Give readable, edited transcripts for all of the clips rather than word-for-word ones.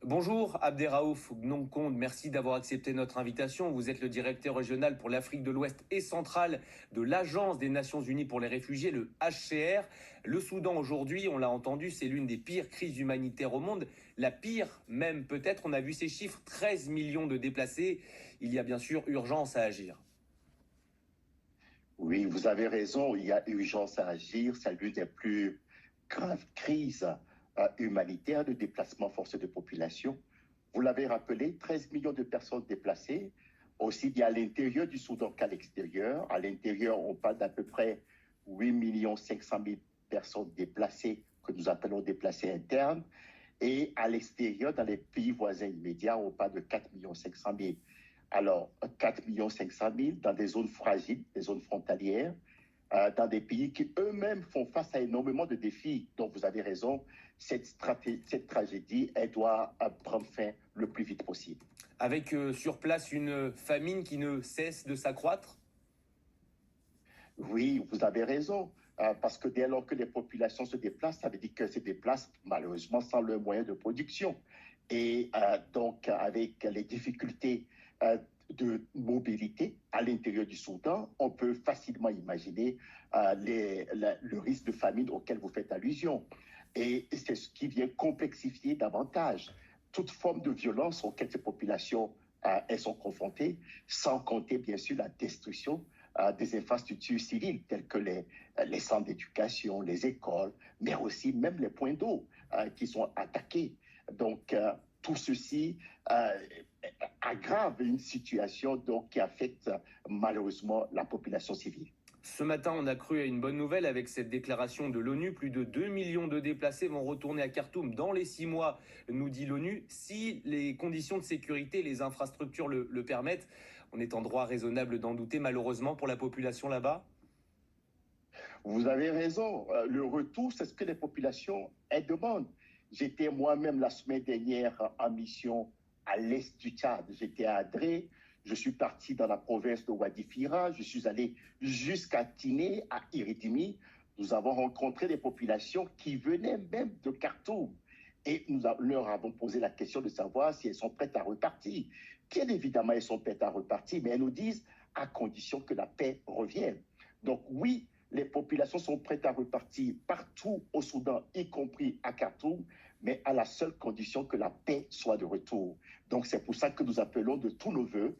Bonjour Abderraouf Gnonkonde, merci d'avoir accepté notre invitation. Vous êtes le directeur régional pour l'Afrique de l'Ouest et centrale de l'Agence des Nations Unies pour les réfugiés, le HCR. Le Soudan aujourd'hui, on l'a entendu, c'est l'une des pires crises humanitaires au monde. La pire même peut-être, on a vu ces chiffres, 13 millions de déplacés. Il y a bien sûr urgence à agir. Oui, vous avez raison, il y a urgence à agir. C'est l'une des plus graves crises humanitaires de déplacement forcé de population. Vous l'avez rappelé, 13 millions de personnes déplacées, aussi bien à l'intérieur du Soudan qu'à l'extérieur. À l'intérieur, on parle d'à peu près 8,5 millions personnes déplacées, que nous appelons déplacées internes. Et à l'extérieur, dans les pays voisins immédiats, on parle de 4,5 millions. Alors, 4,5 millions dans des zones fragiles, des zones frontalières, dans des pays qui eux-mêmes font face à énormément de défis. Donc, vous avez raison, cette tragédie, elle doit prendre fin le plus vite possible. Avec sur place une famine qui ne cesse de s'accroître. Oui, vous avez raison, parce que dès lors que les populations se déplacent, ça veut dire qu'elles se déplacent malheureusement sans leurs moyens de production. Et donc, avec les difficultés de mobilité à l'intérieur du Soudan, on peut facilement imaginer le risque de famine auquel vous faites allusion. Et c'est ce qui vient complexifier davantage toute forme de violence auxquelles ces populations elles sont confrontées, sans compter bien sûr la destruction des infrastructures civiles telles que les centres d'éducation, les écoles, mais aussi même les points d'eau qui sont attaqués. Donc, tout ceci aggrave une situation donc, qui affecte malheureusement la population civile. Ce matin, on a cru à une bonne nouvelle avec cette déclaration de l'ONU. Plus de 2 millions de déplacés vont retourner à Khartoum dans les 6 mois, nous dit l'ONU, si les conditions de sécurité et les infrastructures le permettent. On est en droit raisonnable d'en douter, malheureusement, pour la population là-bas. Vous avez raison. Le retour, c'est ce que les populations elles demandent. J'étais moi-même la semaine dernière en mission à l'est du Tchad. J'étais à Adré. Je suis parti dans la province de Wadi Fira. Je suis allé jusqu'à Tiné, à Iridimi. Nous avons rencontré des populations qui venaient même de Khartoum. Et leur avons posé la question de savoir si elles sont prêtes à repartir. Bien évidemment, elles sont prêtes à repartir, mais elles nous disent à condition que la paix revienne. Donc oui, les populations sont prêtes à repartir partout au Soudan, y compris à Khartoum, mais à la seule condition que la paix soit de retour. Donc c'est pour ça que nous appelons de tous nos voeux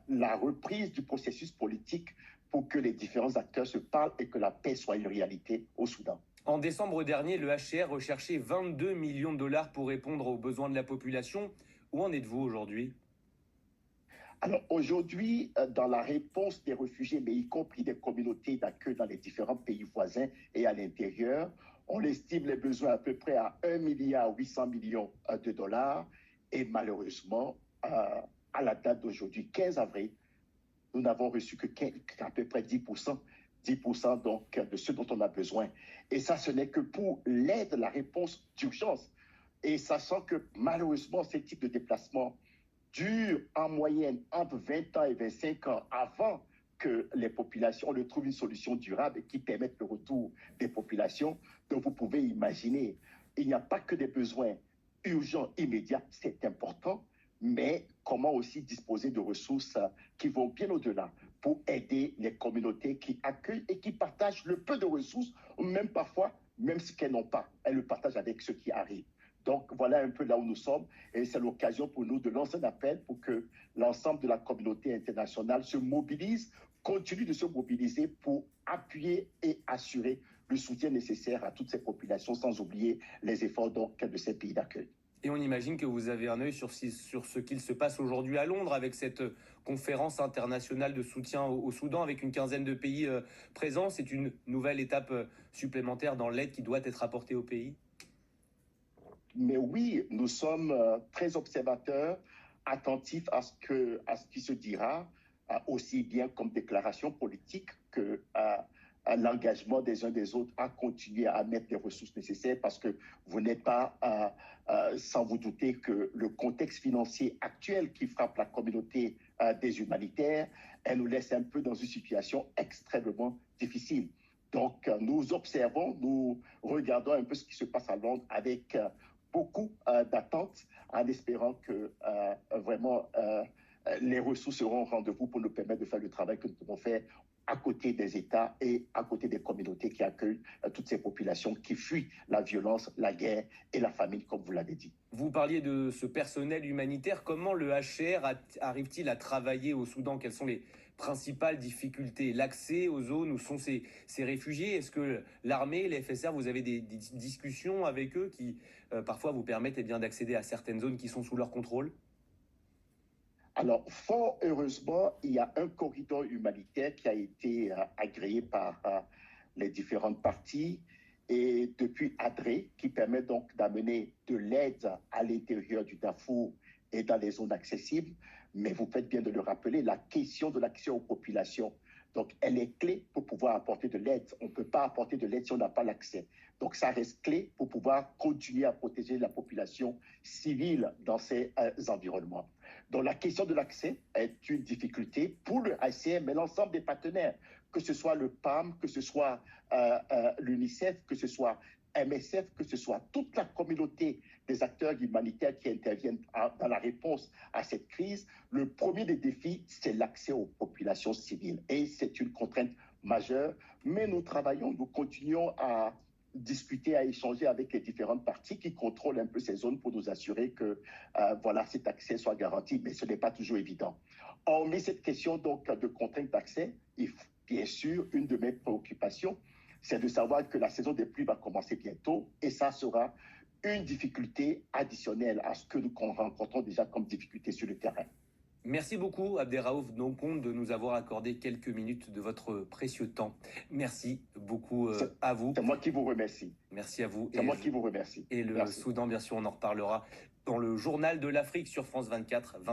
la reprise du processus politique pour que les différents acteurs se parlent et que la paix soit une réalité au Soudan. En décembre dernier, le HCR recherchait 22 millions de dollars pour répondre aux besoins de la population. Où en êtes-vous aujourd'hui ? Alors aujourd'hui, dans la réponse des réfugiés, mais y compris des communautés d'accueil dans les différents pays voisins et à l'intérieur, on estime les besoins à peu près à 1,8 milliard de dollars. Et malheureusement, à la date d'aujourd'hui, 15 avril, nous n'avons reçu qu'à peu près 10% donc, de ce dont on a besoin. Et ça, ce n'est que pour l'aide, la réponse d'urgence. Et sachant que malheureusement, ce type de déplacement dure en moyenne entre 20 ans et 25 ans avant que les populations ne trouvent une solution durable qui permette le retour des populations. Donc vous pouvez imaginer, il n'y a pas que des besoins urgents, immédiats, c'est important, mais comment aussi disposer de ressources qui vont bien au-delà pour aider les communautés qui accueillent et qui partagent le peu de ressources, ou même parfois, même ce qu'elles n'ont pas, elles le partagent avec ceux qui arrivent. Donc voilà un peu là où nous sommes et c'est l'occasion pour nous de lancer un appel pour que l'ensemble de la communauté internationale se mobilise, continue de se mobiliser pour appuyer et assurer le soutien nécessaire à toutes ces populations sans oublier les efforts donc de ces pays d'accueil. Et on imagine que vous avez un œil sur ce qu'il se passe aujourd'hui à Londres avec cette conférence internationale de soutien au Soudan avec une quinzaine de pays présents. C'est une nouvelle étape supplémentaire dans l'aide qui doit être apportée au pays. Mais oui, nous sommes très observateurs, attentifs à ce qui se dira, aussi bien comme déclaration politique que à l'engagement des uns des autres à continuer à mettre les ressources nécessaires parce que vous n'êtes pas sans vous douter que le contexte financier actuel qui frappe la communauté des humanitaires, elle nous laisse un peu dans une situation extrêmement difficile. Donc, nous observons, nous regardons un peu ce qui se passe à Londres avec beaucoup d'attentes en espérant que vraiment les ressources seront au rendez-vous pour nous permettre de faire le travail que nous devons faire à côté des États et à côté des communautés qui accueillent toutes ces populations qui fuient la violence, la guerre et la famine, comme vous l'avez dit. Vous parliez de ce personnel humanitaire. Comment le HCR arrive-t-il à travailler au Soudan? Quelles sont les principales difficultés? L'accès aux zones où sont ces réfugiés? Est-ce que l'armée, les FSR, vous avez des discussions avec eux qui parfois vous permettent bien d'accéder à certaines zones qui sont sous leur contrôle? Alors, fort heureusement, il y a un corridor humanitaire qui a été agréé par les différentes parties et depuis Adré, qui permet donc d'amener de l'aide à l'intérieur du Darfour et dans les zones accessibles. Mais vous faites bien de le rappeler, la question de l'accès aux populations, donc elle est clé pour pouvoir apporter de l'aide. On ne peut pas apporter de l'aide si on n'a pas l'accès. Donc ça reste clé pour pouvoir continuer à protéger la population civile dans ces environnements. Donc la question de l'accès est une difficulté pour le HCR, mais l'ensemble des partenaires, que ce soit le PAM, que ce soit l'UNICEF, que ce soit MSF, que ce soit toute la communauté des acteurs humanitaires qui interviennent dans la réponse à cette crise. Le premier des défis, c'est l'accès aux populations civiles. Et c'est une contrainte majeure, mais nous travaillons, nous continuons à discuter, à échanger avec les différentes parties qui contrôlent un peu ces zones pour nous assurer que voilà, cet accès soit garanti, mais ce n'est pas toujours évident. Hormis cette question donc de contrainte d'accès, bien sûr, une de mes préoccupations, c'est de savoir que la saison des pluies va commencer bientôt et ça sera une difficulté additionnelle à ce que nous rencontrons déjà comme difficulté sur le terrain. Merci beaucoup, Abderraouf Nkondo, de nous avoir accordé quelques minutes de votre précieux temps. Merci beaucoup à vous. C'est moi qui vous remercie. Merci à vous. C'est moi qui vous remercie. Et le Merci. Soudan, bien sûr, on en reparlera dans le journal de l'Afrique sur France 24.